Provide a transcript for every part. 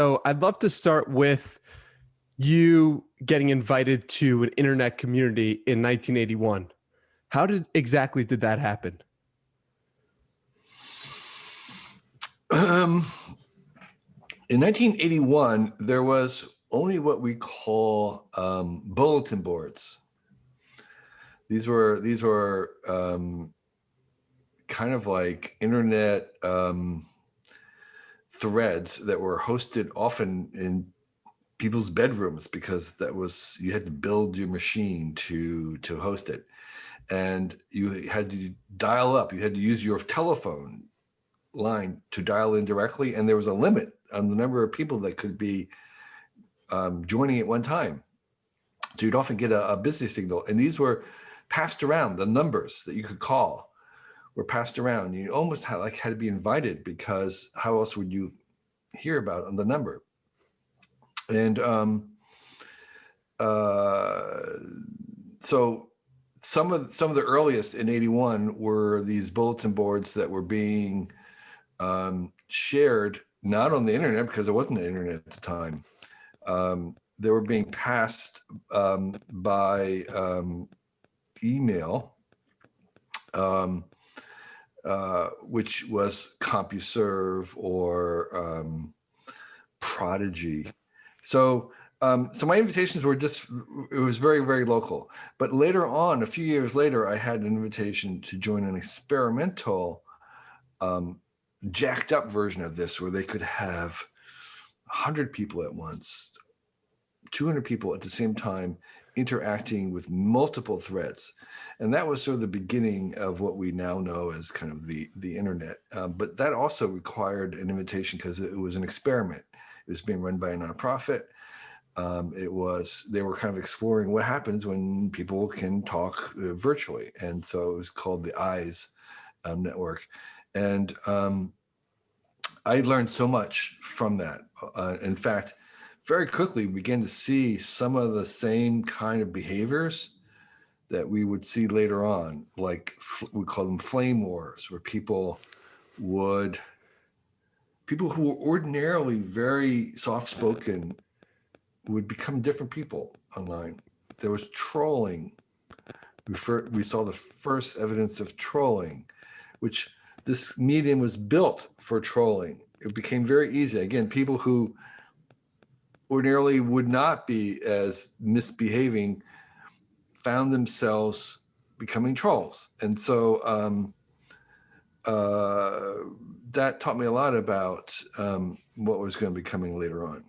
So I'd love to start with you getting invited to an internet community in 1981. How exactly did that happen? In 1981, there was only what we call bulletin boards. These were kind of like internet threads that were hosted often in people's bedrooms, because you had to build your machine to host it, and you had to dial up. You had to use your telephone line to dial in directly, and there was a limit on the number of people that could be joining at one time. So you'd often get a busy signal, and these were passed around. The numbers that you could call were passed around. You almost had to be invited, because how else would you hear about on the number? And so some of the earliest in 81 were these bulletin boards that were being shared, not on the internet, because there wasn't an internet at the time. They were being passed by email, which was CompuServe or Prodigy. So my invitations were it was very, very local. But later on, a few years later, I had an invitation to join an experimental jacked up version of this, where they could have 100 people at once, 200 people at the same time, interacting with multiple threads. And that was sort of the beginning of what we now know as kind of the internet. But that also required an invitation, because it was an experiment. It was being run by a nonprofit. They were kind of exploring what happens when people can talk virtually. And so it was called the EYES network. And I learned so much from that. In fact, very quickly began to see some of the same kind of behaviors that we would see later on, like we call them flame wars, where people who were ordinarily very soft-spoken would become different people online. There was trolling. We saw the first evidence of trolling, which this medium was built for trolling. It became very easy. Again, people who ordinarily would not be as misbehaving found themselves becoming trolls. And so that taught me a lot about what was going to be coming later on.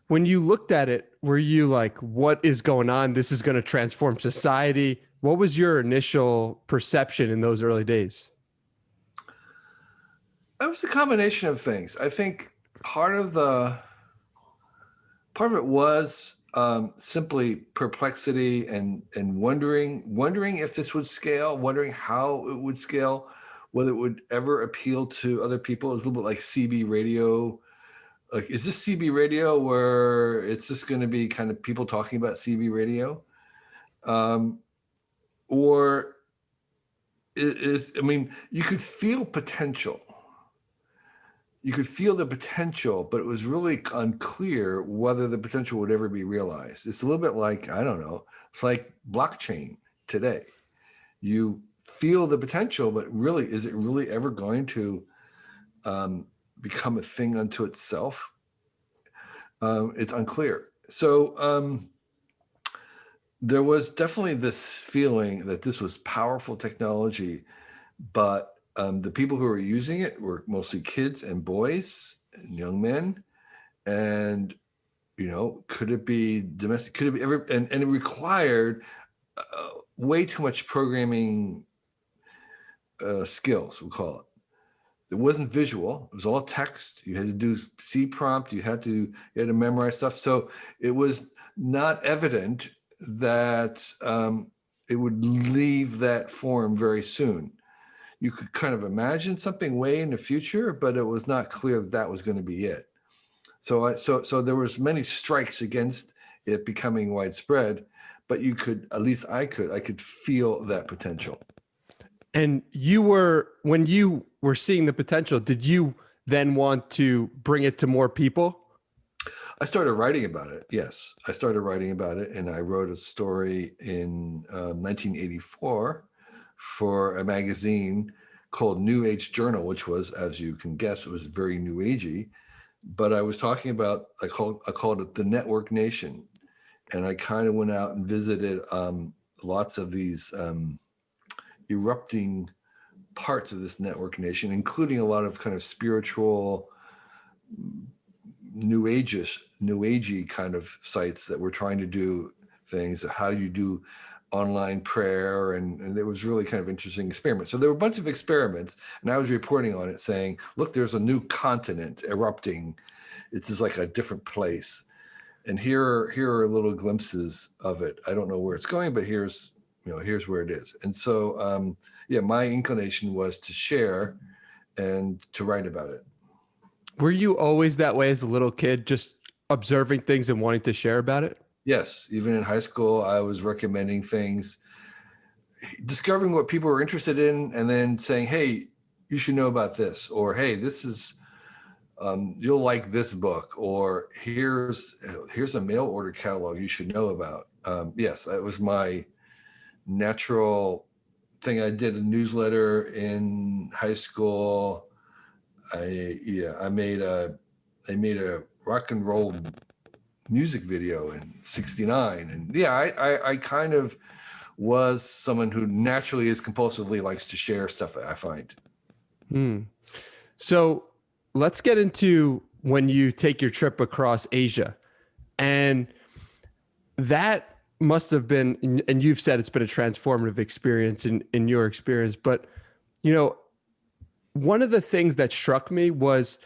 When you looked at it, were you like, what is going on? This is going to transform society. What was your initial perception in those early days? It was a combination of things. I think part of it was simply perplexity and wondering if this would scale, wondering how it would scale, whether it would ever appeal to other people. It was a little bit like CB radio. Like, is this CB radio where it's just going to be kind of people talking about CB radio? Or you could feel potential. You could feel the potential, but it was really unclear whether the potential would ever be realized. It's a little bit like, I don't know, it's like blockchain today. You feel the potential, but really, is it really ever going to become a thing unto itself? It's unclear. So there was definitely this feeling that this was powerful technology, but the people who were using it were mostly kids and boys and young men. And, could it be domestic? Could it be ever? And it required way too much programming skills, we'll call it. It wasn't visual. It was all text. You had to do C prompt. You had to memorize stuff. So it was not evident that it would leave that form very soon. You could kind of imagine something way in the future, but it was not clear that was going to be it. So there was many strikes against it becoming widespread, but at least I could feel that potential. And when you were seeing the potential, did you then want to bring it to more people? I started writing about it. Yes, I started writing about it, and I wrote a story in 1984 for a magazine called New Age Journal, which was, as you can guess, it was very New Agey. But I was talking about, I called it the Network Nation, and I kind of went out and visited lots of these erupting parts of this Network Nation, including a lot of kind of spiritual, new agey kind of sites that were trying to do things, how you do online prayer, and it was really kind of interesting experiment. So there were a bunch of experiments, and I was reporting on it saying, look, there's a new continent erupting. It's just like a different place. And here are little glimpses of it. I don't know where it's going, but here's where it is. And so, my inclination was to share and to write about it. Were you always that way as a little kid, just observing things and wanting to share about it? Yes, even in high school, I was recommending things, discovering what people were interested in, and then saying, hey, you should know about this, or hey, this is, you'll like this book, or here's a mail order catalog you should know about. Yes, that was my natural thing. I did a newsletter in high school. I made a rock and roll music video in '69, and I kind of was someone who naturally is compulsively likes to share stuff that I find. So let's get into when you take your trip across Asia, and that must have been, and you've said it's been a transformative experience in your experience, but one of the things that struck me was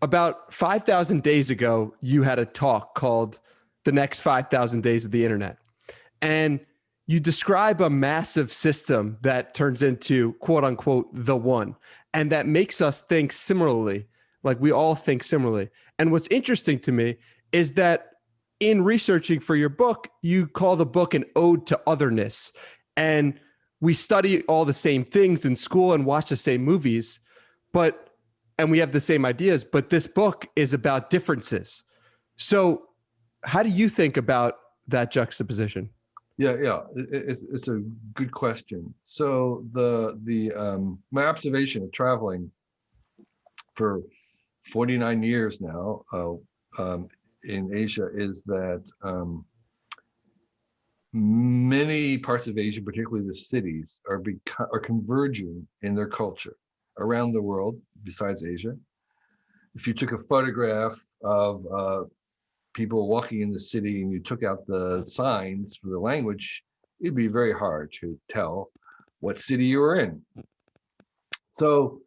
about 5,000 days ago, you had a talk called The Next 5,000 Days of the Internet. And you describe a massive system that turns into, quote unquote, the one, and that makes us think similarly, like we all think similarly. And what's interesting to me is that in researching for your book, you call the book an ode to otherness. And we study all the same things in school and watch the same movies, and we have the same ideas, but this book is about differences. So how do you think about that juxtaposition? It's a good question. So my observation of traveling for 49 years now in Asia is that many parts of Asia, particularly the cities, are converging in their culture around the world besides Asia. If you took a photograph of people walking in the city and you took out the signs for the language, it'd be very hard to tell what city you were in. So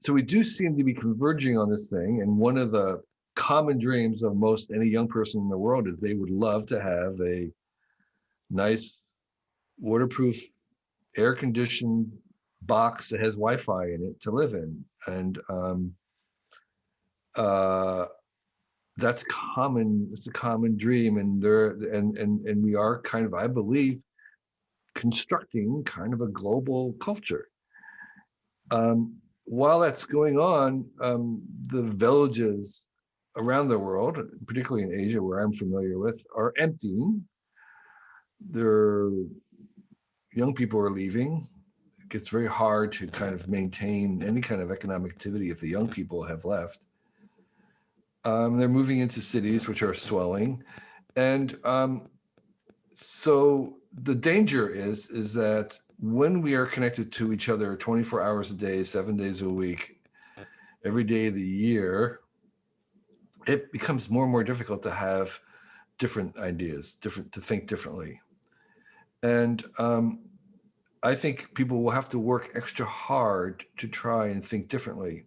we do seem to be converging on this thing, and one of the common dreams of most any young person in the world is they would love to have a nice waterproof air-conditioned box that has Wi-Fi in it to live in, and that's common. It's a common dream, and we are kind of, I believe, constructing kind of a global culture. While that's going on, the villages around the world, particularly in Asia, where I'm familiar with, are emptying. Young people are leaving. It gets very hard to kind of maintain any kind of economic activity if the young people have left. They're moving into cities which are swelling, and so the danger is that when we are connected to each other 24 hours a day, 7 days a week, every day of the year, it becomes more and more difficult to have different ideas, to think differently. And I think people will have to work extra hard to try and think differently.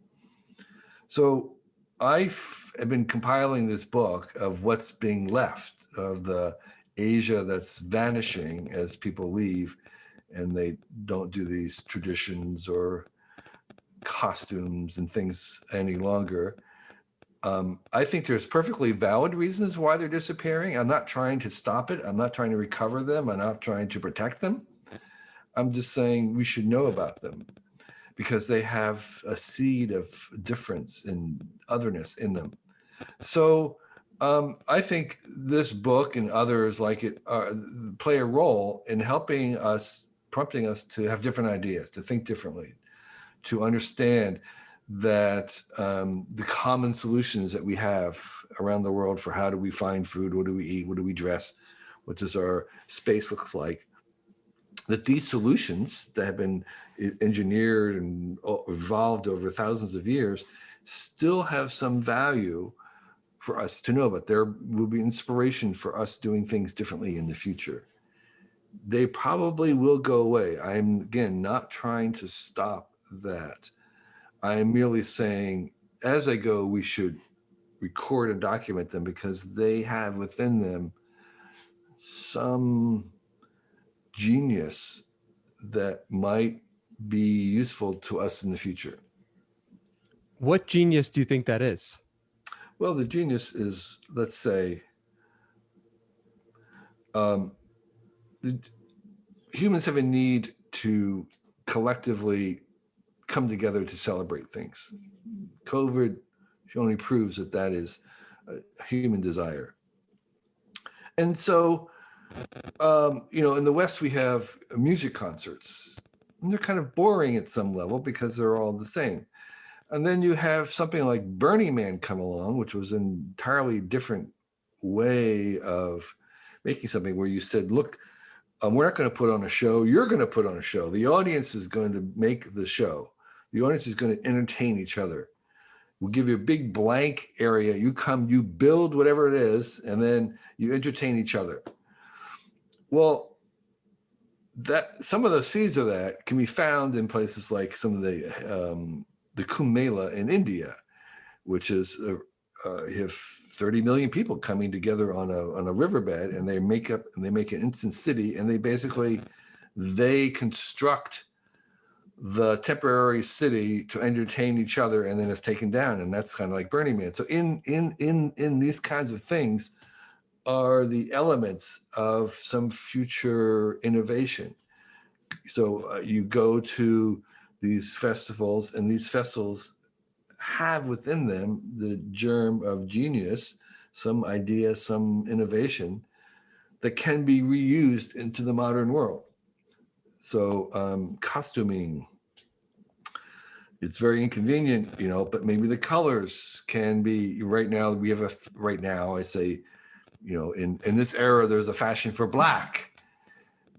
So I've been compiling this book of what's being left of the Asia that's vanishing as people leave and they don't do these traditions or costumes and things any longer. I think there's perfectly valid reasons why they're disappearing. I'm not trying to stop it. I'm not trying to recover them. I'm not trying to protect them. I'm just saying we should know about them. because they have a seed of difference and otherness in them. So I think this book and others like it play a role in helping us, prompting us to have different ideas, to think differently, to understand that the common solutions that we have around the world for how do we find food, what do we eat, what do we dress, what does our space look like, that these solutions that have been engineered and evolved over thousands of years still have some value for us to know about. There will be inspiration for us doing things differently in the future. They probably will go away. I'm, again, not trying to stop that. I am merely saying, as they go, we should record and document them because they have within them some genius that might be useful to us in the future. What genius do you think that is? Well, the genius is, let's say, humans have a need to collectively come together to celebrate things. COVID only proves that that is a human desire. And so, in the West, we have music concerts. And they're kind of boring at some level because they're all the same. And then you have something like Burning Man come along, which was an entirely different way of making something where you said, look, we're not going to put on a show. You're going to put on a show. The audience is going to make the show. The audience is going to entertain each other. We'll give you a big blank area. You come, you build whatever it is, and then you entertain each other. Well, that some of the seeds of that can be found in places like some of the Kumbh Mela in India, which is you have 30 million people coming together on a riverbed, and they make an instant city, and they construct the temporary city to entertain each other, and then it's taken down, and that's kind of like Burning Man. So in these kinds of things are the elements of some future innovation. So you go to these festivals, and these festivals have within them the germ of genius, some idea, some innovation that can be reused into the modern world. So costuming, it's very inconvenient, but maybe the colors can be, right now I say, in this era, there's a fashion for black,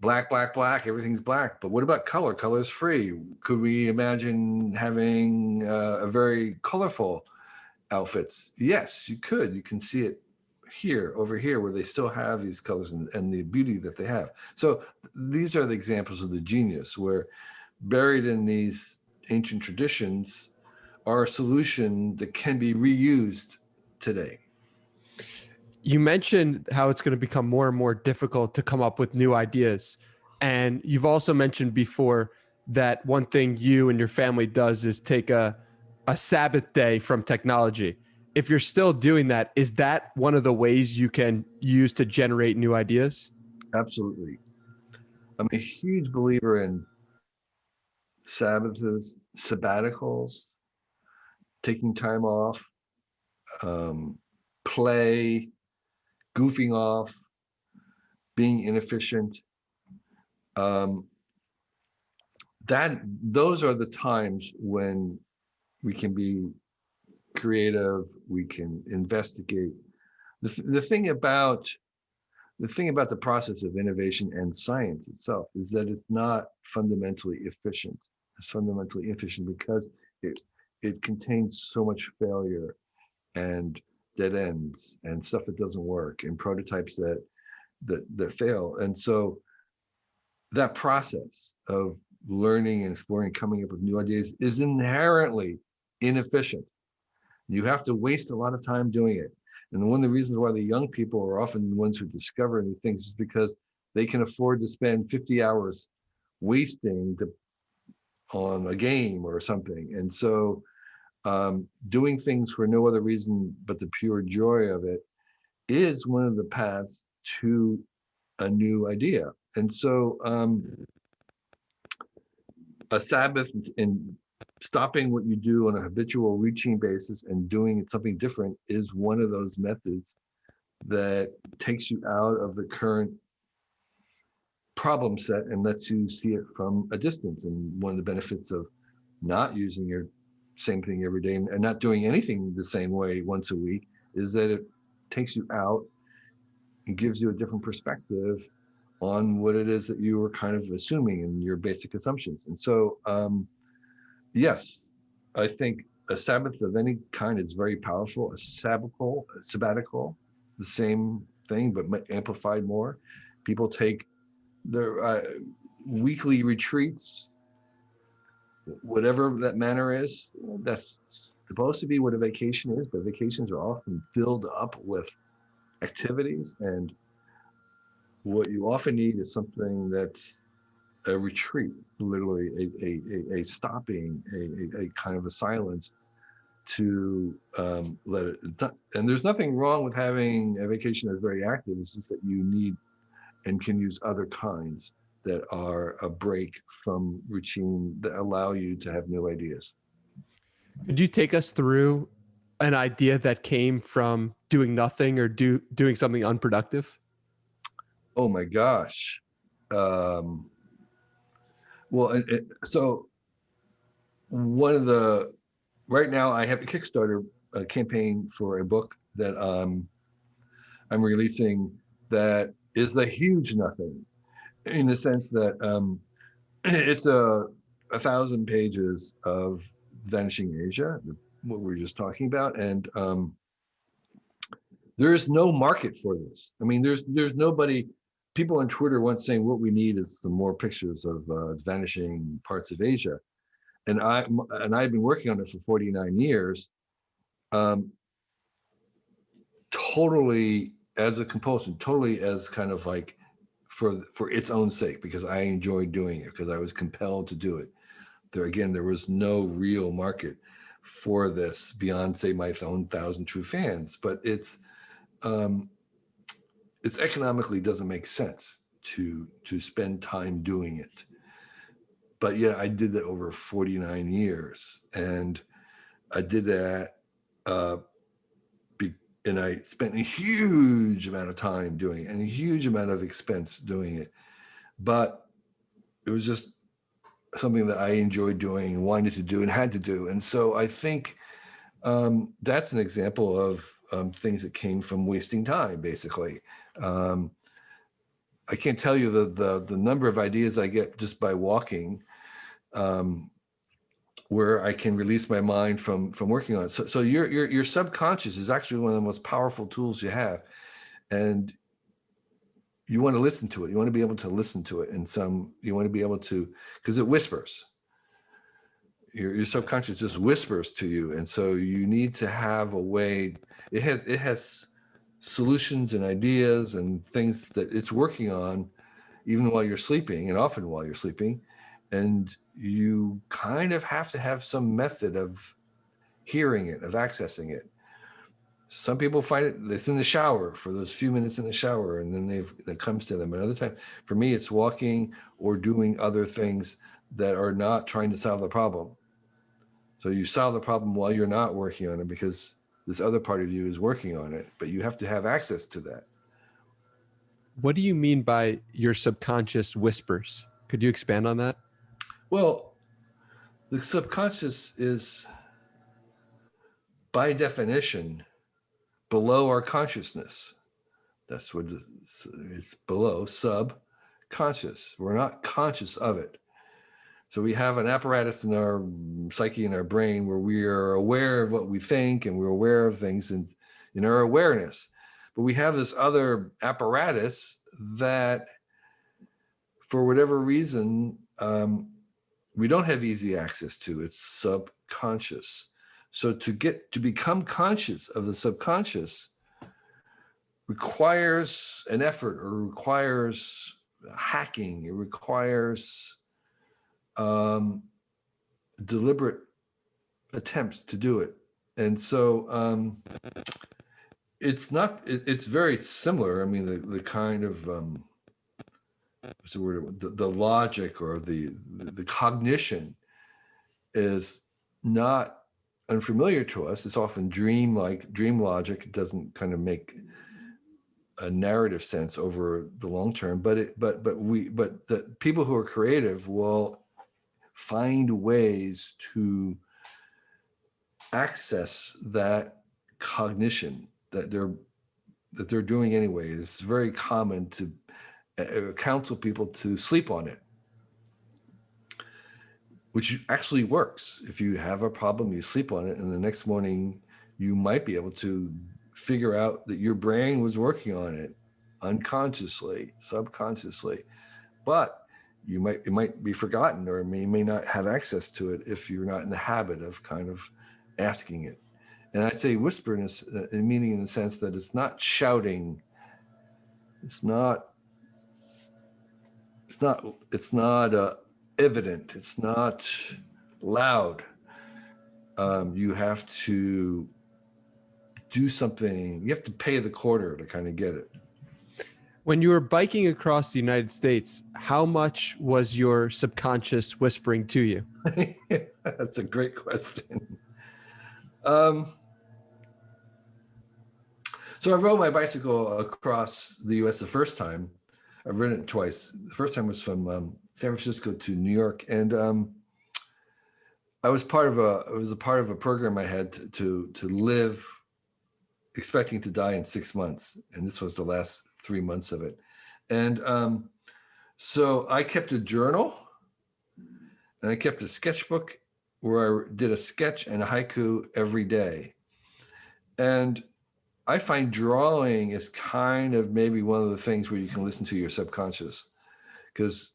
everything's black. But what about color? Color is free. Could we imagine having a very colorful outfits? Yes, you could. You can see it over here, where they still have these colors and the beauty that they have. So these are the examples of the genius, where buried in these ancient traditions are a solution that can be reused today. You mentioned how it's going to become more and more difficult to come up with new ideas. And you've also mentioned before that one thing you and your family does is take a Sabbath day from technology. If you're still doing that, is that one of the ways you can use to generate new ideas? Absolutely. I'm a huge believer in Sabbaths, sabbaticals, taking time off, play, goofing off, being inefficient. Those are the times when we can be creative, we can investigate. The thing about the process of innovation and science itself is that it's not fundamentally efficient. It's fundamentally inefficient because it contains so much failure and dead ends and stuff that doesn't work and prototypes that fail. And so that process of learning and exploring, coming up with new ideas is inherently inefficient. You have to waste a lot of time doing it. And one of the reasons why the young people are often the ones who discover new things is because they can afford to spend 50 hours wasting on a game or something. And so doing things for no other reason but the pure joy of it is one of the paths to a new idea. And so a Sabbath in stopping what you do on a habitual routine basis and doing something different is one of those methods that takes you out of the current problem set and lets you see it from a distance. And one of the benefits of not using your same thing every day and not doing anything the same way once a week is that it takes you out and gives you a different perspective on what it is that you were kind of assuming in your basic assumptions. And so, yes, I think a Sabbath of any kind is very powerful. A sabbatical, the same thing, but amplified more. People take their weekly retreats, whatever that manner is. That's supposed to be what a vacation is, but vacations are often filled up with activities, and what you often need is something that's a retreat, literally a stopping, a kind of a silence to let it. And there's nothing wrong with having a vacation that's very active. It's just that you need and can use other kinds that are a break from routine that allow you to have new ideas. Could you take us through an idea that came from doing nothing or doing something unproductive? Oh my gosh. Well, so one of the right now I have a Kickstarter campaign for a book that I'm releasing that is a huge nothing, in the sense that it's 1,000 pages of Vanishing Asia, what we were just talking about, and there is no market for this. I mean, there's nobody. People on Twitter once saying what we need is some more pictures of vanishing parts of Asia, and I've been working on it for 49 years, totally as a compulsion, totally as kind of like for its own sake, because I enjoyed doing it, because I was compelled to do it. There was no real market for this beyond, say, my own 1,000 true fans, but it's economically doesn't make sense to spend time doing it. But yeah, I did that over 49 years, and I did that, and I spent a huge amount of time doing it and a huge amount of expense doing it. But it was just something that I enjoyed doing and wanted to do and had to do. And so I think that's an example of things that came from wasting time, basically. I can't tell you the number of ideas I get just by walking, where I can release my mind from working on it. So your subconscious is actually one of the most powerful tools you have, and you want to listen to it. You want to be able to listen to it, and you want to be able to, because it whispers. Your subconscious just whispers to you, and so you need to have a way. It has solutions and ideas and things that it's working on, even while you're sleeping, and often while you're sleeping. And you kind of have to have some method of hearing it, of accessing it. Some people find it's in the shower, for those few minutes in the shower, and then it comes to them. Another time, for me, it's walking or doing other things that are not trying to solve the problem. So you solve the problem while you're not working on it, because this other part of you is working on it, but you have to have access to that. What do you mean by your subconscious whispers? Could you expand on that? Well, the subconscious is, by definition, below our consciousness. That's what it's below, subconscious. We're not conscious of it. So we have an apparatus in our psyche, in our brain, where we are aware of what we think, and we're aware of things in our awareness. But we have this other apparatus that, for whatever reason, we don't have easy access to. It's subconscious. So to become conscious of the subconscious requires an effort, or requires hacking. It requires deliberate attempts to do it. And so it's very similar. I mean, the kind of what's the word? The logic or the cognition is not unfamiliar to us. It's often dream logic. It doesn't kind of make a narrative sense over the long term, but the people who are creative will find ways to access that cognition that they're doing anyway. It's very common to counsel people to sleep on it, which actually works. If you have a problem, you sleep on it, and the next morning you might be able to figure out that your brain was working on it unconsciously, subconsciously, but it might be forgotten, or you may not have access to it if you're not in the habit of kind of asking it. And I'd say whisperness, meaning in the sense that it's not shouting, it's not evident, it's not loud. You have to do something. You have to pay the quarter to kind of get it. When you were biking across the United States, how much was your subconscious whispering to you? That's a great question. So I rode my bicycle across the U.S. the first time. I've ridden it twice. The first time was from San Francisco to New York, and it was a part of a program I had to live expecting to die in 6 months, and this was the last 3 months of it. And so I kept a journal, and I kept a sketchbook where I did a sketch and a haiku every day. And I find drawing is kind of maybe one of the things where you can listen to your subconscious, because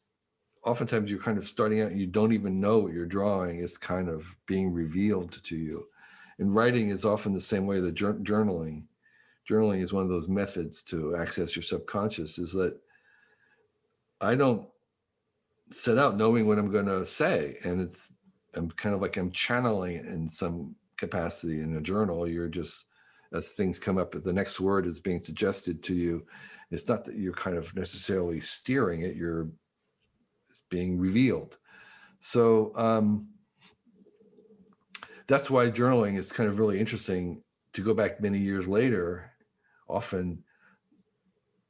oftentimes you're kind of starting out and you don't even know what you're drawing. It's kind of being revealed to you. And writing is often the same way that journaling is one of those methods to access your subconscious, is that I don't set out knowing what I'm going to say. And I'm kind of like I'm channeling it in some capacity. In a journal, you're just, as things come up, the next word is being suggested to you. It's not that you're kind of necessarily steering it, it's being revealed. So that's why journaling is kind of really interesting. To go back many years later, often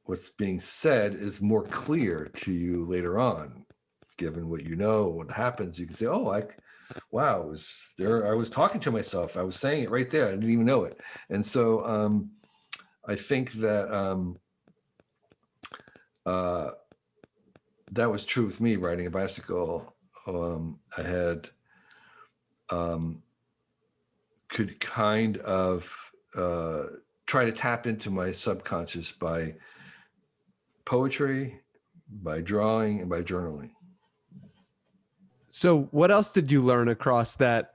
what's being said is more clear to you later on, given what you know, what happens. You can say, oh, wow, I was talking to myself. I was saying it right there. I didn't even know it. And so I think that that was true with me riding a bicycle. I had could kind of try to tap into my subconscious by poetry, by drawing, and by journaling. So what else did you learn across that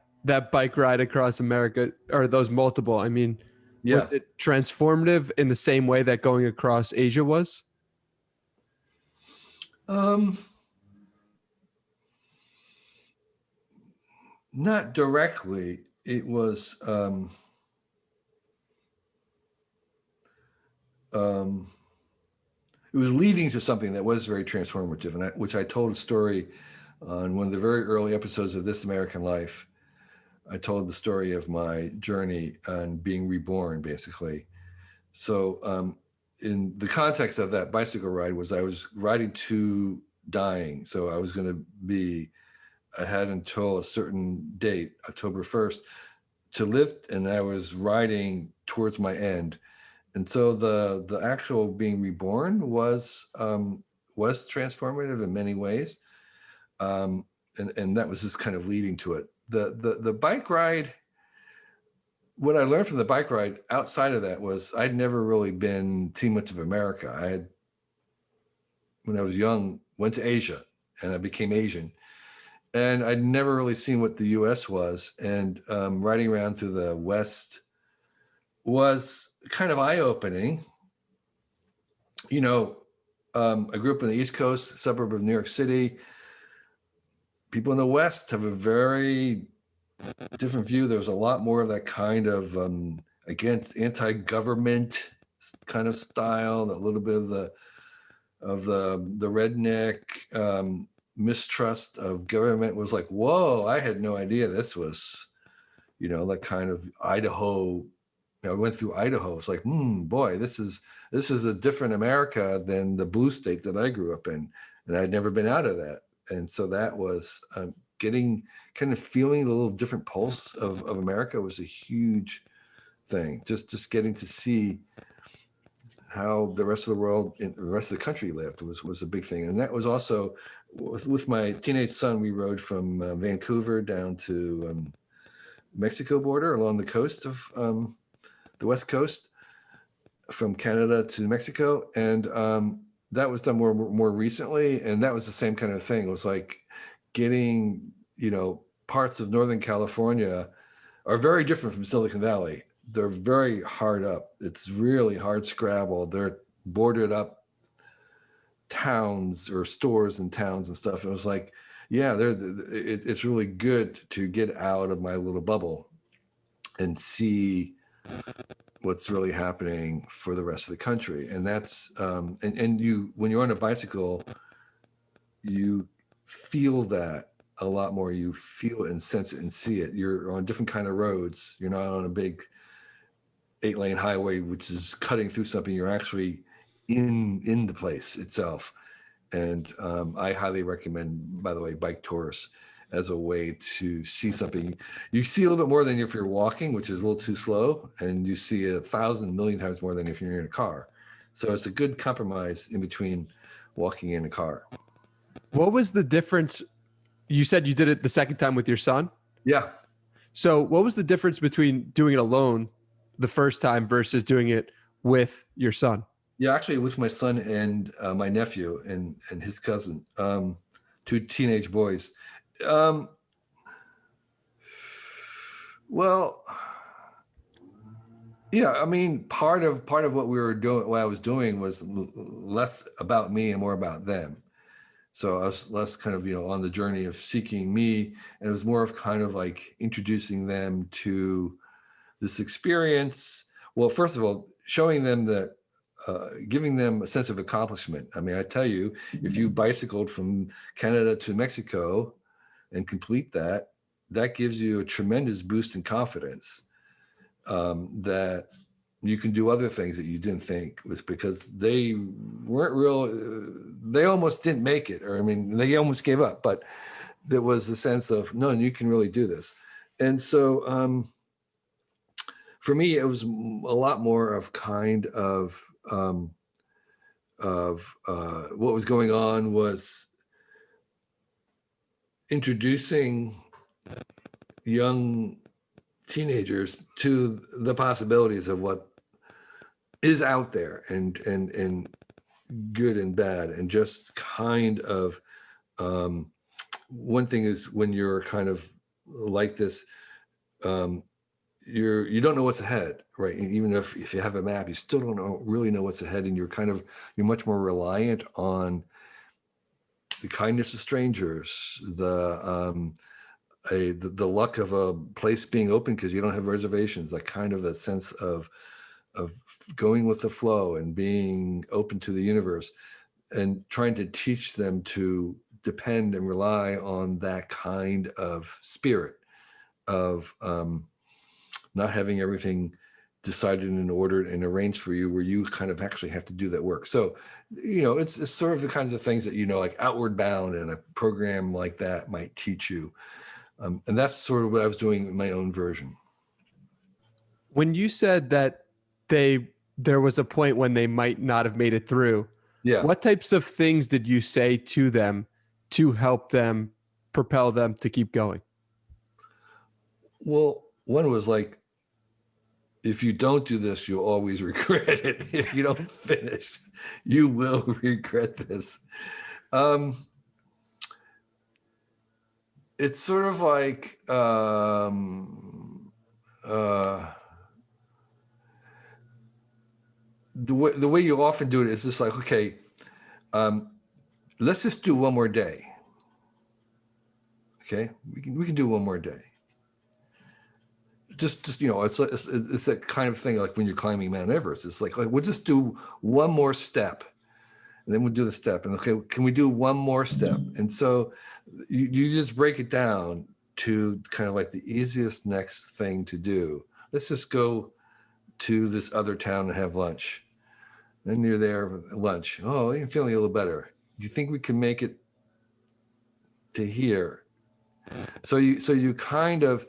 bike ride across America, or those multiple? I mean, was it transformative in the same way that going across Asia was? Not directly. It was leading to something that was very transformative, and which I told a story on one of the very early episodes of This American Life. I told the story of my journey on being reborn, basically. So in the context of that bicycle ride I was riding to dying. So I was going to I had until a certain date, October 1st, to live, and I was riding towards my end. And so the actual being reborn was transformative in many ways. And that was just kind of leading to it. The bike ride, what I learned from the bike ride outside of that was I'd never really been too much of America. I had, when I was young, went to Asia, and I became Asian. And I'd never really seen what the US was. And riding around through the West was kind of eye-opening. You know, I grew up in the East Coast, suburb of New York City. People in the West have a very different view. There's a lot more of that kind of against anti-government kind of style, a little bit of the redneck mistrust of government was like, whoa, I had no idea this was like kind of Idaho. I went through Idaho. It's like, boy, this is a different America than the blue state that I grew up in, and I'd never been out of that. And so that was getting kind of feeling a little different pulse of America was a huge thing. Just getting to see how the rest of the world, the rest of the country lived was a big thing. And that was also with my teenage son. We rode from Vancouver down to Mexico border along the coast of the West Coast, from Canada to Mexico. And that was done more recently. And that was the same kind of thing. It was like getting, parts of Northern California are very different from Silicon Valley. They're very hard up. It's really hard scrabble. They're boarded up towns or stores and towns and stuff. And it was like, yeah, it's really good to get out of my little bubble and see what's really happening for the rest of the country. And that's and you, when you're on a bicycle, you feel that a lot more. You feel it and sense it and see it. You're on different kind of roads. You're not on a big 8-lane highway which is cutting through something. You're actually in the place itself. And I highly recommend, by the way, bike tours as a way to see something. You see a little bit more than if you're walking, which is a little too slow, and you see 1,000 million times more than if you're in a car. So it's a good compromise in between walking in a car. What was the difference? You said you did it the second time with your son? Yeah. So what was the difference between doing it alone the first time versus doing it with your son? Yeah, actually with my son and my nephew and his cousin, two teenage boys. Well, yeah, I mean, part of what we were doing, what I was doing, was less about me and more about them. So I was less kind of, on the journey of seeking me, and it was more of kind of like introducing them to this experience. Well, first of all, showing them that, giving them a sense of accomplishment. I mean, I tell you, if you bicycled from Canada to Mexico and complete that, that gives you a tremendous boost in confidence, that you can do other things that you didn't think, was because they weren't they almost didn't make it, or I mean, they almost gave up, but there was a sense of, no, you can really do this. And so for me, it was a lot more of kind of what was going on was introducing young teenagers to the possibilities of what is out there, and good and bad, and just kind of one thing is, when you're kind of like this, you don't know what's ahead, right? And even if you have a map, you still don't really know what's ahead, and you're much more reliant on the kindness of strangers, the luck of a place being open because you don't have reservations, like kind of a sense of going with the flow and being open to the universe, and trying to teach them to depend and rely on that kind of spirit of not having everything decided and ordered and arranged for you, where you kind of actually have to do that work. So, it's sort of the kinds of things that, like Outward Bound and a program like that might teach you. And that's sort of what I was doing in my own version. When you said that there was a point when they might not have made it through, yeah, what types of things did you say to them to help them, propel them to keep going? Well, one was like, if you don't do this, you'll always regret it. If you don't finish, you will regret this. It's sort of like the way you often do it is just like, okay, let's just do one more day. Okay, we can do one more day. Just it's that kind of thing, like when you're climbing Mount Everest. It's like we'll just do one more step, and then we'll do the step, and okay, can we do one more step? And so you just break it down to kind of like the easiest next thing to do. Let's just go to this other town and have lunch. Then you're there at lunch. Oh, you're feeling a little better. Do you think we can make it to here? So you kind of,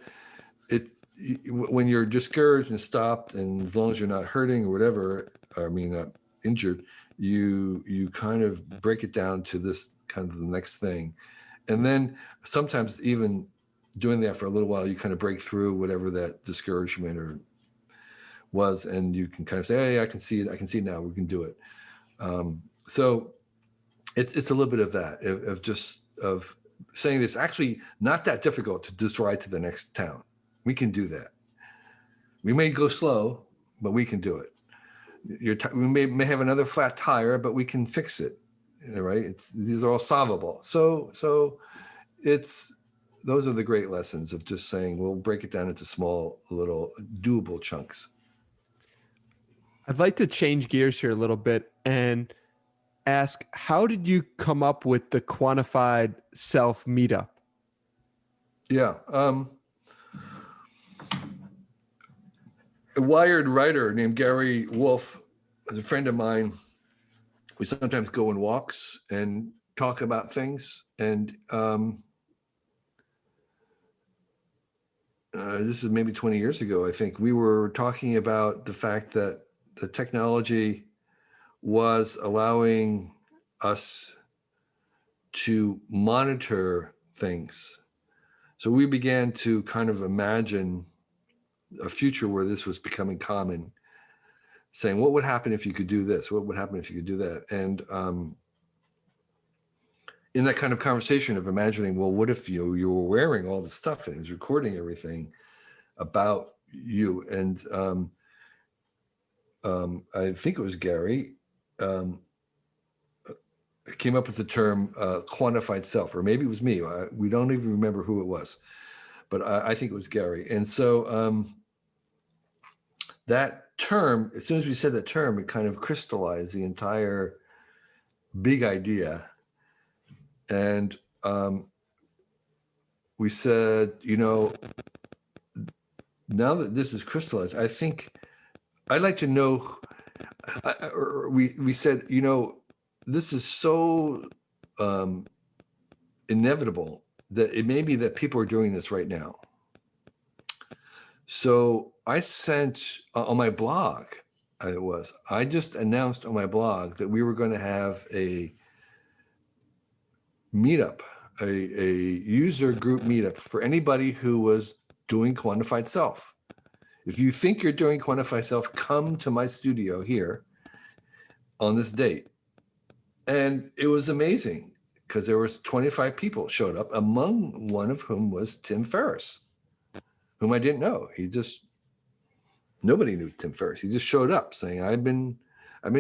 when you're discouraged and stopped, and as long as you're not hurting or whatever, not injured, you kind of break it down to this kind of the next thing. And then sometimes even doing that for a little while, you kind of break through whatever that discouragement or was, and you can kind of say, hey, I can see it. I can see it now. We can do it. So it's a little bit of that, of saying it's actually not that difficult to just ride to the next town. We can do that. We may go slow, but we can do it. We may have another flat tire, but we can fix it. Right? These are all solvable. So those are the great lessons of just saying, we'll break it down into small, little doable chunks. I'd like to change gears here a little bit and ask, how did you come up with the quantified self meetup? Yeah. A Wired writer named Gary Wolf is a friend of mine. We sometimes go on walks and talk about things. And this is maybe 20 years ago, I think. We were talking about the fact that the technology was allowing us to monitor things. So we began to kind of imagine a future where this was becoming common, saying, what would happen if you could do this? What would happen if you could do that? And in that kind of conversation of imagining, well, what if you were wearing all this stuff and it was recording everything about you? And I think it was Gary came up with the term quantified self, or maybe it was me. We don't even remember who it was, but I think it was Gary. And so that term, as soon as we said that term, it kind of crystallized the entire big idea. And we said, now that this is crystallized, I think I'd like to know, we said, this is so inevitable that it may be that people are doing this right now. So I sent on my blog, I just announced on my blog that we were going to have a meetup, a user group meetup for anybody who was doing quantified self. If you think you're doing quantified self, come to my studio here on this date. And it was amazing because there was 25 people showed up, among one of whom was Tim Ferriss, whom I didn't know. Nobody knew Tim Ferriss. He just showed up saying, I've been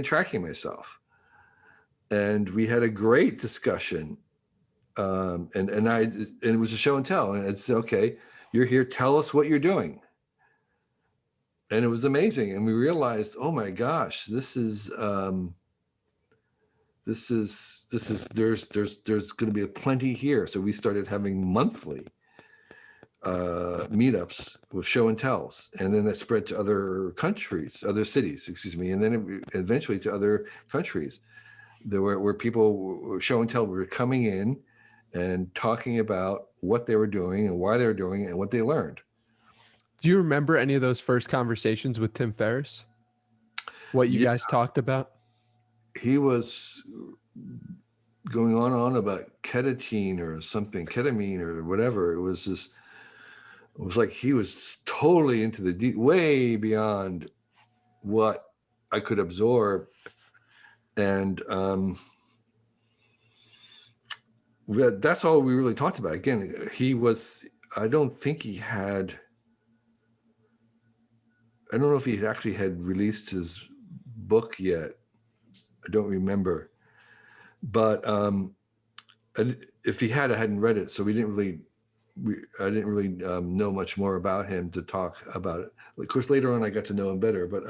tracking myself. And we had a great discussion. And it was a show and tell. And it's okay, you're here, tell us what you're doing. And it was amazing. And we realized, oh my gosh, there's going to be a plenty here. So we started having monthly meetups with show and tells, and then that spread to other cities, and then eventually to other countries. There were people, show and tell, were coming in and talking about what they were doing and why they were doing it and what they learned. Do you remember any of those first conversations with Tim Ferriss? What you guys talked about? He was going on about ketamine or something, ketamine or whatever. It was like he was totally into the way beyond what I could absorb. And that's all we really talked about. Again, I don't know if he actually had released his book yet. I don't remember. But if he had, I hadn't read it. So I didn't really know much more about him to talk about it. Of course, later on, I got to know him better. But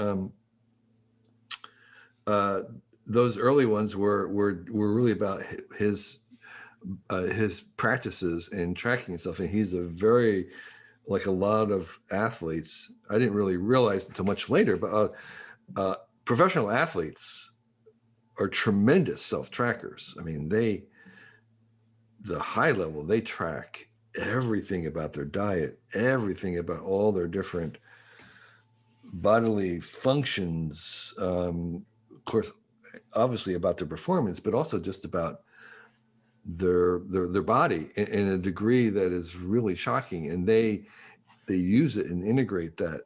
those early ones were really about his his practices in tracking himself, and he's a very, like a lot of athletes. I didn't really realize until much later, but professional athletes are tremendous self-trackers. I mean, the high level, they track everything about their diet, everything about all their different bodily functions. Of course, obviously about their performance, but also just about their body in a degree that is really shocking. And they use it and integrate that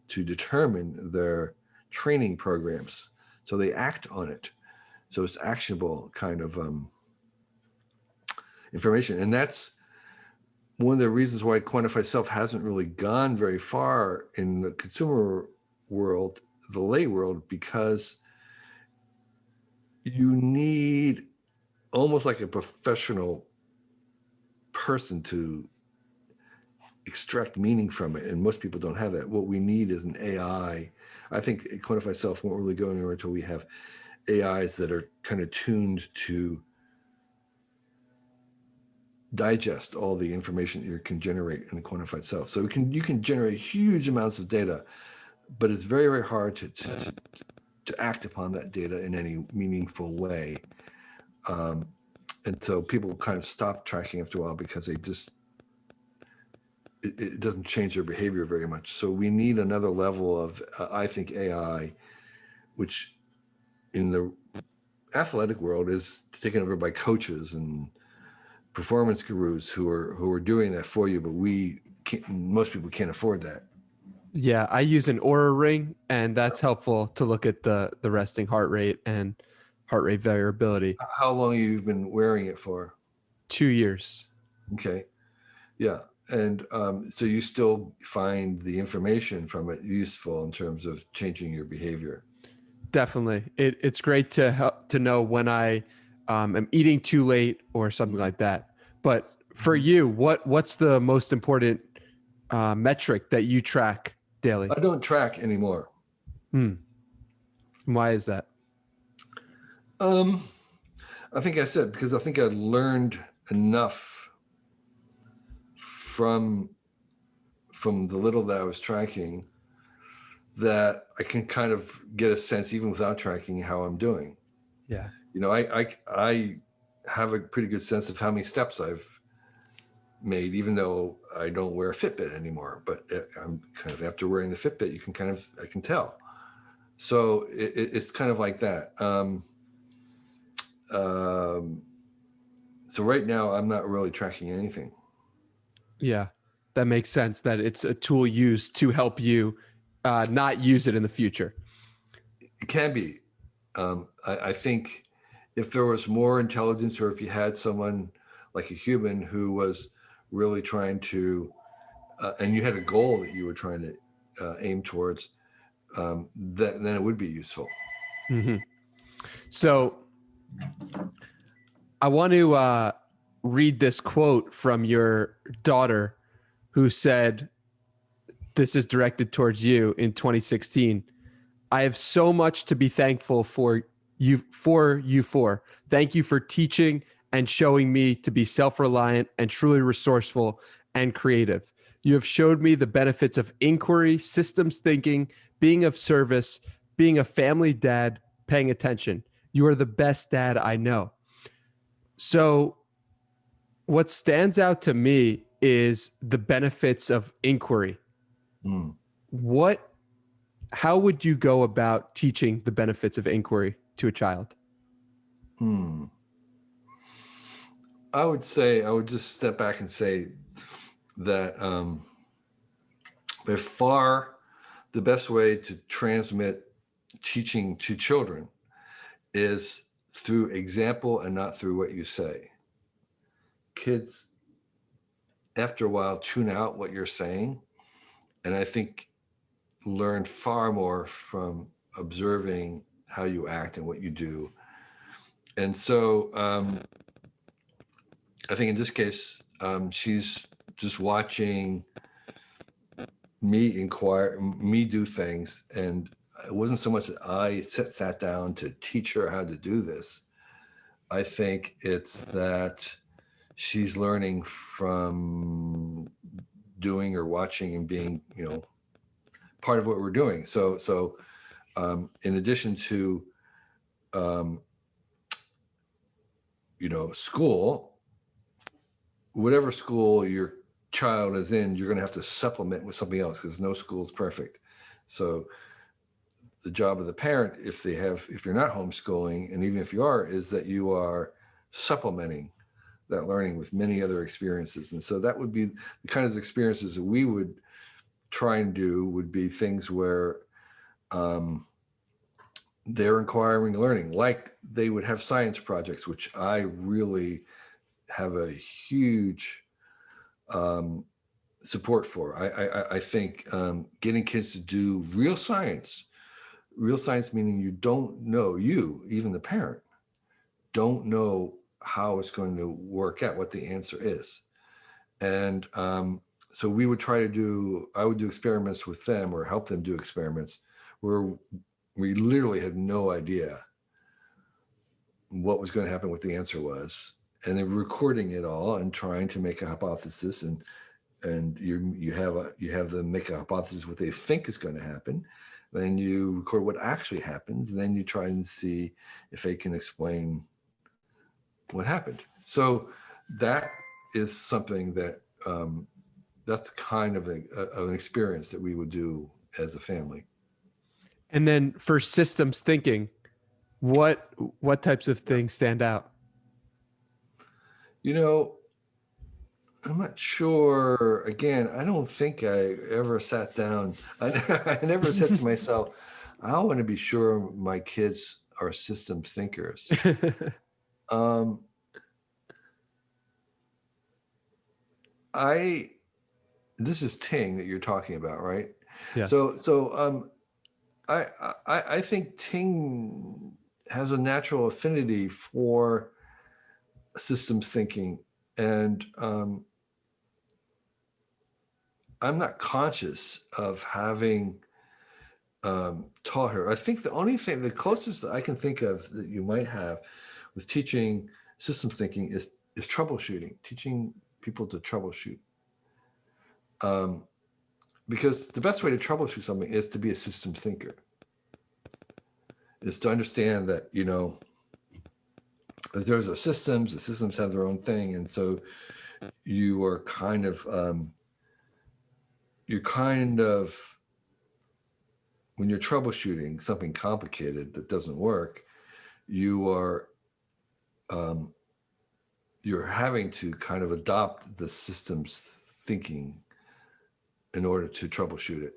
to determine their training programs. So they act on it. So it's actionable kind of information. And that's one of the reasons why Quantify Self hasn't really gone very far in the consumer world, the lay world, because you need almost like a professional person to extract meaning from it. And most people don't have that. What we need is an AI. I think Quantify Self won't really go anywhere until we have AIs that are kind of tuned to digest all the information that you can generate in a quantified self. So you can generate huge amounts of data, but it's very, very hard to act upon that data in any meaningful way. And so people kind of stop tracking after a while because it doesn't change their behavior very much. So we need another level of, I think, AI, which in the athletic world is taken over by coaches and performance gurus who are doing that for you, but most people can't afford that. Yeah, I use an Aura ring, and that's helpful to look at the resting heart rate and heart rate variability. How long have you been wearing it for? 2 years. Okay. Yeah. And so you still find the information from it useful in terms of changing your behavior? Definitely. It's great to help to know when I am eating too late or something like that. But for you, what's the most important metric that you track daily? I don't track anymore. Why is that? I think I said, because I think I learned enough from the little that I was tracking that I can kind of get a sense, even without tracking, how I'm doing. Yeah. You know, I have a pretty good sense of how many steps I've made, even though I don't wear a Fitbit anymore. But I'm kind of, after wearing the Fitbit, I can tell. So it's kind of like that. So right now, I'm not really tracking anything. Yeah, that makes sense that it's a tool used to help you not use it in the future. It can be. I think if there was more intelligence, or if you had someone like a human who was really trying to, and you had a goal that you were trying to aim towards, then it would be useful. Mm-hmm. So I want to read this quote from your daughter, who said, this is directed towards you in 2016. I have so much to be thankful for you for. Thank you for teaching and showing me to be self-reliant and truly resourceful and creative. You have showed me the benefits of inquiry, systems thinking, being of service, being a family dad, paying attention. You are the best dad I know. So what stands out to me is the benefits of inquiry. How would you go about teaching the benefits of inquiry to a child? I would just step back and say that by far the best way to transmit teaching to children is through example and not through what you say. Kids, after a while, tune out what you're saying, and I think learn far more from observing how you act and what you do. And so I think in this case, she's just watching me do things, and it wasn't so much that I sat down to teach her how to do this. I think it's that she's learning from doing or watching and being, part of what we're doing. So in addition to, um, school, whatever school your child is in, you're going to have to supplement with something else because no school is perfect. So the job of the parent, if you're not homeschooling, and even if you are, is that you are supplementing that learning with many other experiences. And so that would be the kind of experiences that we would try and do, would be things where they're inquiring learning, like they would have science projects, which I really have a huge support for. I think getting kids to do real science meaning you don't know, even the parent, don't know how it's going to work out, what the answer is. And so we would I would do experiments with them or help them do experiments where we literally had no idea what was going to happen, what the answer was. And then recording it all and trying to make a hypothesis, and you have them make a hypothesis what they think is going to happen. Then you record what actually happens. And then you try and see if they can explain what happened. So that is something that that's kind of an experience that we would do as a family. And then for systems thinking, what types of things stand out? I'm not sure. Again, I don't think I ever sat down. I never said to myself, I want to be sure my kids are system thinkers. This is Ting that you're talking about, right? Yes. So I think Ting has a natural affinity for systems thinking, and I'm not conscious of having taught her. I think the closest that I can think of that you might have with teaching systems thinking is troubleshooting, teaching people to troubleshoot. Because the best way to troubleshoot something is to be a system thinker. Is to understand that, that there's the systems have their own thing. And so you are kind of, when you're troubleshooting something complicated that doesn't work, you're having to kind of adopt the system's thinking in order to troubleshoot it.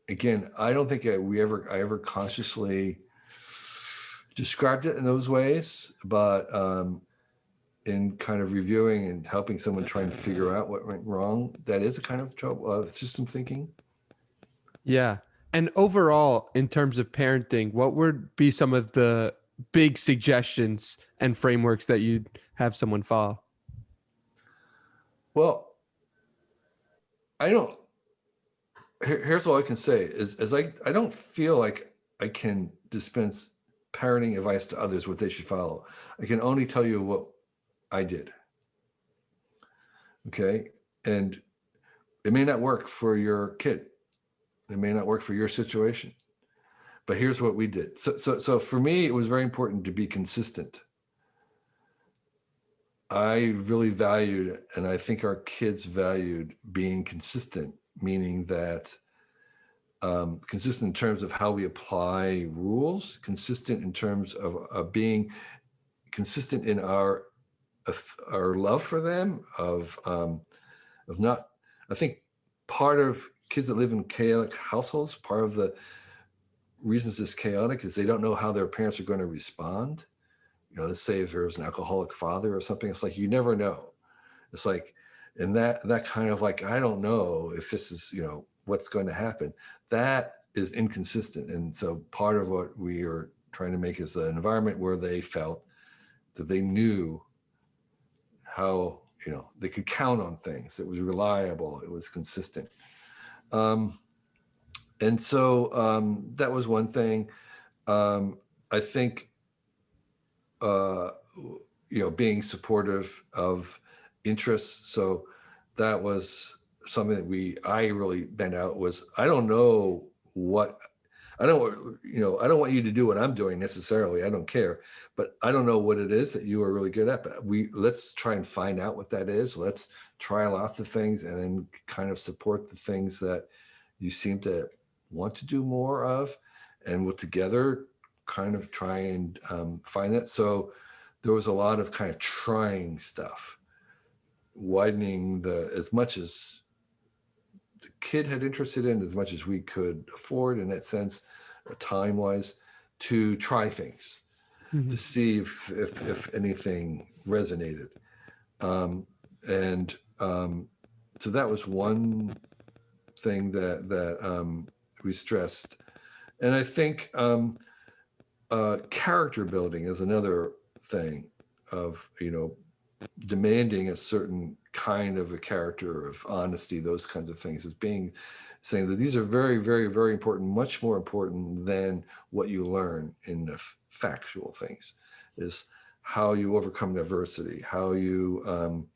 Again, I don't think I ever consciously described it in those ways, but in kind of reviewing and helping someone trying to figure out what went wrong, that is a kind of system thinking. Yeah. And overall, in terms of parenting, what would be some of the big suggestions and frameworks that you'd have someone follow? Well, here's all I can say is I don't feel like I can dispense parenting advice to others what they should follow. I can only tell you what I did. Okay. And it may not work for your kid. It may not work for your situation, but here's what we did. So for me, it was very important to be consistent. I really valued, and I think our kids valued, being consistent, meaning that consistent in terms of how we apply rules, consistent in terms of being consistent in our love for them, of not. I think part of kids that live in chaotic households, part of the reasons it's chaotic is they don't know how their parents are going to respond. Let's say if there's an alcoholic father or something, it's like you never know. It's like, and that kind of like, I don't know if this is what's going to happen. That is inconsistent. And so part of what we are trying to make is an environment where they felt that they knew how they could count on things. It was reliable. It was consistent. And so that was one thing. I think being supportive of interests. So that was something that I really bent out was, I don't know what, I don't, I don't want you to do what I'm doing necessarily. I don't care, but I don't know what it is that you are really good at. But let's try and find out what that is. Let's try lots of things and then kind of support the things that you seem to want to do more of, and we'll together kind of try and find that. So there was a lot of kind of trying stuff, widening as much as the kid had interested in, as much as we could afford in that sense, time wise, to try things, to see if anything resonated. So that was one thing that we stressed. And I think character building is another thing of, demanding a certain kind of a character of honesty, those kinds of things, as saying that these are very, very, very important, much more important than what you learn in the factual things, is how you overcome adversity, how you,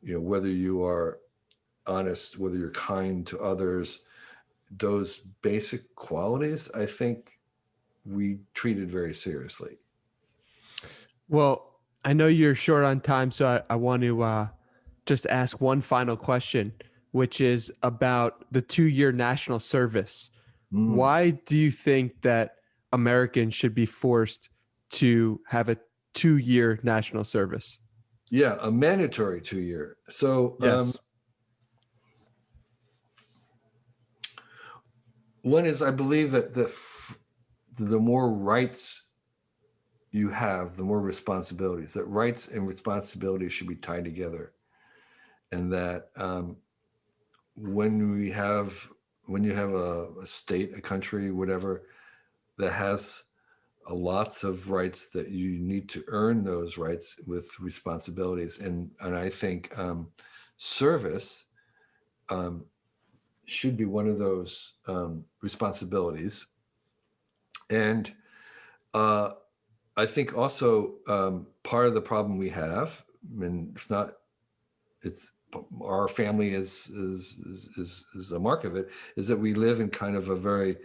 whether you are honest, whether you're kind to others, those basic qualities, I think we treated very seriously. Well, I know you're short on time, so I want to just ask one final question, which is about the 2-year national service. Why do you think that Americans should be forced to have a 2-year national service? Yeah, a mandatory 2-year. So Yes. One is, I believe that the more rights you have, the more responsibilities. That rights and responsibilities should be tied together, and that when you have a state, a country, whatever, that has lots of rights, that you need to earn those rights with responsibilities, and I think service should be one of those responsibilities. And I think also part of the problem we have, and it's our family is a mark of it, is that we live in kind of a very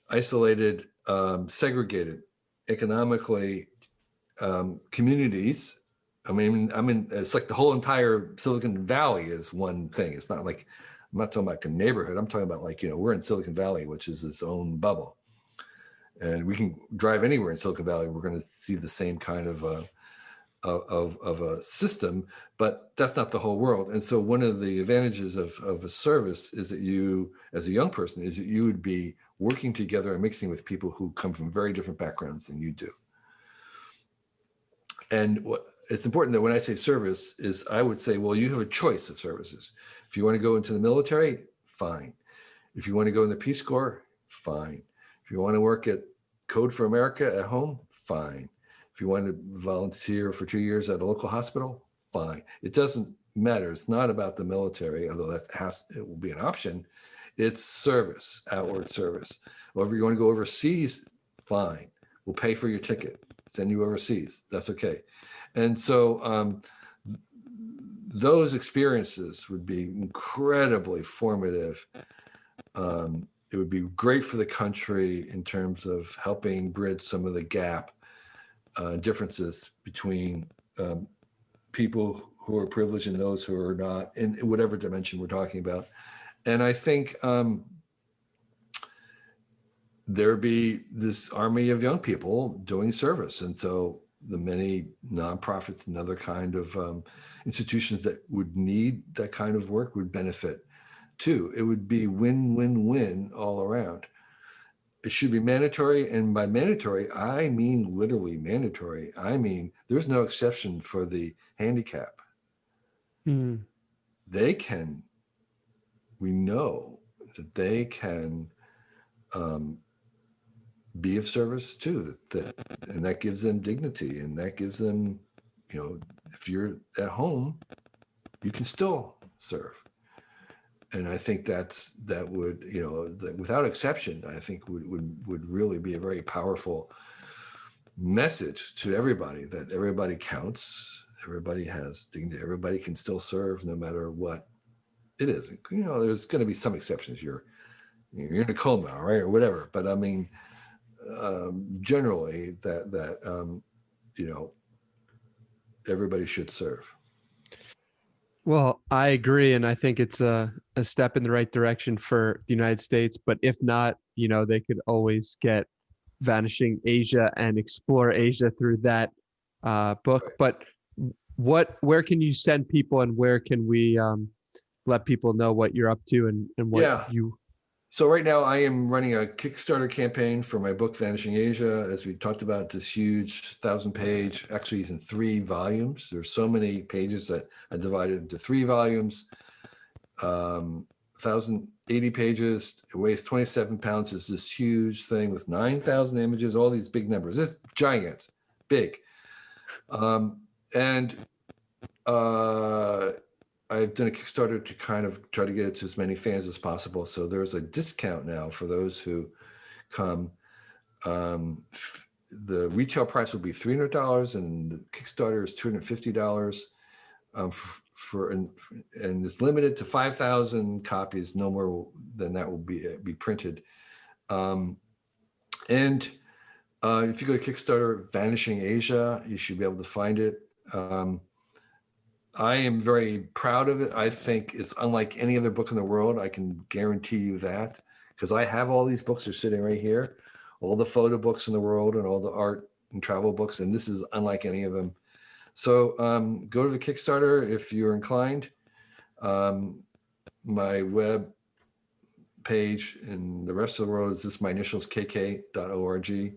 isolated, segregated, economically communities. I mean, it's like the whole entire Silicon Valley is one thing. It's not like, I'm not talking about a neighborhood. I'm talking about, like, we're in Silicon Valley, which is its own bubble. And we can drive anywhere in Silicon Valley, we're going to see the same kind of a system, but that's not the whole world. And so one of the advantages of a service is that you, as a young person, is that you would be working together and mixing with people who come from very different backgrounds than you do. And it's important that when I say service, is I would say, well, you have a choice of services. If you want to go into the military, fine. If you want to go in the Peace Corps, fine. If you want to work at Code for America at home, fine. If you want to volunteer for 2 years at a local hospital, fine. It doesn't matter. It's not about the military, although it will be an option. It's service, outward service. Or if you want to go overseas, fine. We'll pay for your ticket, send you overseas. That's okay. And so those experiences would be incredibly formative. It would be great for the country in terms of helping bridge some of the gap differences between people who are privileged and those who are not, in whatever dimension we're talking about. And I think there'd be this army of young people doing service. And so the many nonprofits and other kind of institutions that would need that kind of work would benefit too. It would be win-win-win all around. It should be mandatory, and by mandatory, I mean literally mandatory. I mean, there's no exception for the handicap. We know that they can be of service too, and that gives them dignity, and that gives them, if you're at home, you can still serve. And I think that would, without exception, I think would really be a very powerful message to everybody that everybody counts, everybody has dignity, everybody can still serve no matter what it is. You know, there's going to be some exceptions. You're in a coma, right, or whatever. But I mean, generally, you know, everybody should serve. Well, I agree. And I think it's a step in the right direction for the United States. But if not, you know, they could always get Vanishing Asia and explore Asia through that book. But where can you send people, and where can we let people know what you're up to and what Yeah. you. So right now I am running a Kickstarter campaign for my book, Vanishing Asia. As we talked about, this huge 1,000-page, actually it's in 3 volumes. There's so many pages that I divided into 3 volumes. 1,080 pages. It weighs 27 pounds. It's this huge thing with 9,000 images, all these big numbers. It's giant, big. And I've done a Kickstarter to kind of try to get it to as many fans as possible. So there's a discount now for those who come. The retail price will be $300, and the Kickstarter is $250 and it's limited to 5,000 copies. No more than that will be printed. And if you go to Kickstarter, Vanishing Asia, you should be able to find it. I am very proud of it. I think it's unlike any other book in the world. I can guarantee you that, because I have all these books are sitting right here, all the photo books in the world and all the art and travel books, and this is unlike any of them. So go to the Kickstarter if you're inclined. My web page in the rest of the world is just my initials, kk.org.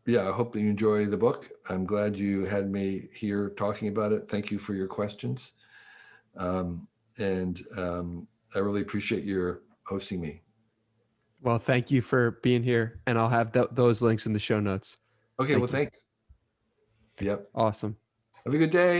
Yeah, I hope that you enjoy the book. I'm glad you had me here talking about it. Thank you for your questions. I really appreciate your hosting me. Well, thank you for being here, and I'll have those links in the show notes. Okay, well, thanks. Yep. Awesome. Have a good day.